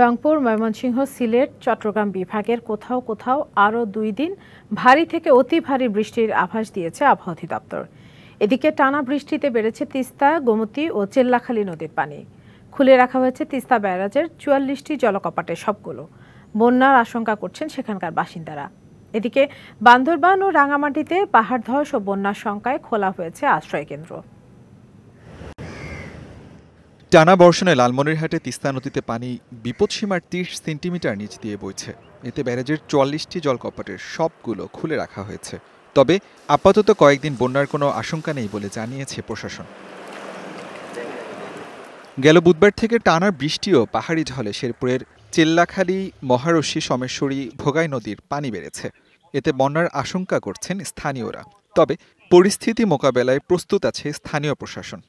রংপুর, ময়মনসিংহ, সিলেট, চট্টগ্রাম বিভাগের কোথাও কোথাও আরও 2 দিন ভারী থেকে অতি ভারী বৃষ্টির আভাস দিয়েছে আবহাওয়া অধিদপ্তর। এদিকে টানা বৃষ্টিতে বেড়েছে তিস্তা, গোমতী ও চেল্লাখালী নদীর পানি। খুলে রাখা হয়েছে তিস্তা ব্যারাজের 44টি জলকপাটের সবগুলো। বন্যার আশঙ্কা করছেন সেখানকার বাসিন্দারা। এদিকে বান্দরবান ও রাঙামাটিতে পাহাড় ধস ও বন্যার শঙ্কায় খোলা হয়েছে আশ্রয় কেন্দ্র। টানা বর্ষণে লালমনিরহাটে তিস্তা নদীতে পানি বিপদসীমার 30 সেন্টিমিটার নিচ দিয়ে বইছে। এতে ব্যারাজের 44টি জলকপাটের সবগুলো খুলে রাখা হয়েছে। তবে আপাতত কয়েকদিন বন্যার কোনো আশঙ্কা নেই বলে জানিয়েছে প্রশাসন। গেল বুধবার থেকে টানা বৃষ্টিও পাহাড়ি ঢলে শেরপুরের চেল্লাখালী, মহারশী, সোমেশ্বরী, ভোগাই নদীর পানি বেড়েছে। এতে বন্যার আশঙ্কা করছেন স্থানীয়রা। তবে পরিস্থিতি মোকাবেলায় প্রস্তুত আছে স্থানীয় প্রশাসন।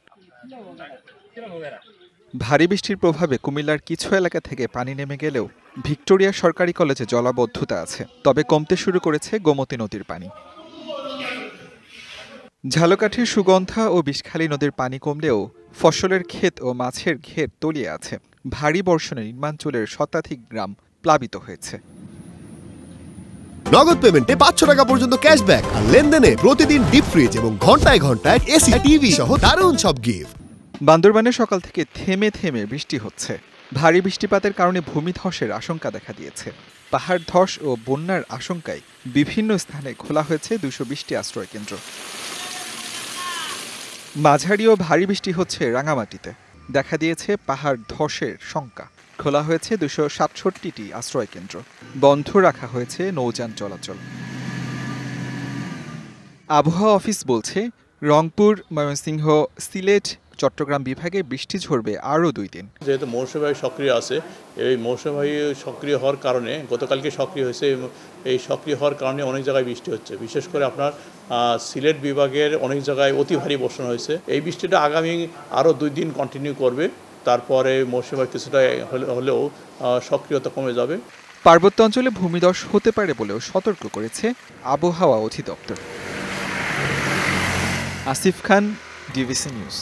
ভারী বৃষ্টির প্রভাবে কুমিল্লার কিছু এলাকা থেকে পানি নেমে গেলেও ভিক্টোরিয়া সরকারি কলেজে জলাবদ্ধতা আছে। তবে কমতে শুরু করেছে গোমতী নদীর পানি। ঝালকাঠির সুগন্ধা ও বিষখালী নদীর পানি কমলেও ফসলের ক্ষেত ও মাছের ঘের তলিয়ে আছে। ভারী বর্ষণে নিম্নাঞ্চলের শতাধিক গ্রাম প্লাবিত হয়েছে। নগদ পেমেন্টে 500 টাকা পর্যন্ত ক্যাশব্যাক আর লেনদেনে প্রতিদিন ডিপ ফ্রিজ এবং ঘন্টায় ঘন্টায় এসি, টিভি সহ দারুণ সব গিফট। বান্দরবানে সকাল থেকে থেমে থেমে বৃষ্টি হচ্ছে। ভারী বৃষ্টিপাতের কারণে ভূমিধসের আশঙ্কা দেখা দিয়েছে। পাহাড় ধস ও বন্যার আশঙ্কায় বিভিন্ন স্থানে খোলা হয়েছে 220টি আশ্রয় কেন্দ্র। মাঝারি ও ভারী বৃষ্টি হচ্ছে রাঙামাটিতে। দেখা দিয়েছে পাহাড় ধসের শঙ্কা। খোলা হয়েছে 267টি আশ্রয় কেন্দ্র। বন্ধ রাখা হয়েছে নৌযান চলাচল। আবহাওয়া অফিস বলছে, রংপুর, ময়মনসিংহ, সিলেট, চট্টগ্রাম বিভাগে বৃষ্টি ঝরবে আরও 2 দিন। যেহেতু মৌসুমী বায়ু সক্রিয় আছে, এই মৌসুমী বায়ু সক্রিয় হওয়ার কারণে গতকালকে সক্রিয় হয়েছে। এই সক্রিয় হওয়ার কারণে অনেক জায়গায় বৃষ্টি হচ্ছে। বিশেষ করে আপনার সিলেট বিভাগের অনেক জায়গায় অতি ভারী বর্ষণ হয়েছে। এই বৃষ্টিটা আগামী আরও 2 দিন কন্টিনিউ করবে। তারপরে মৌসুমী বায়ু কিছুটা হলেও সক্রিয়তা কমে যাবে। পার্বত্য অঞ্চলে ভূমিধস হতে পারে বলেও সতর্ক করেছে আবহাওয়া অধিদপ্তর। আসিফ খান, ডিবিসি নিউজ।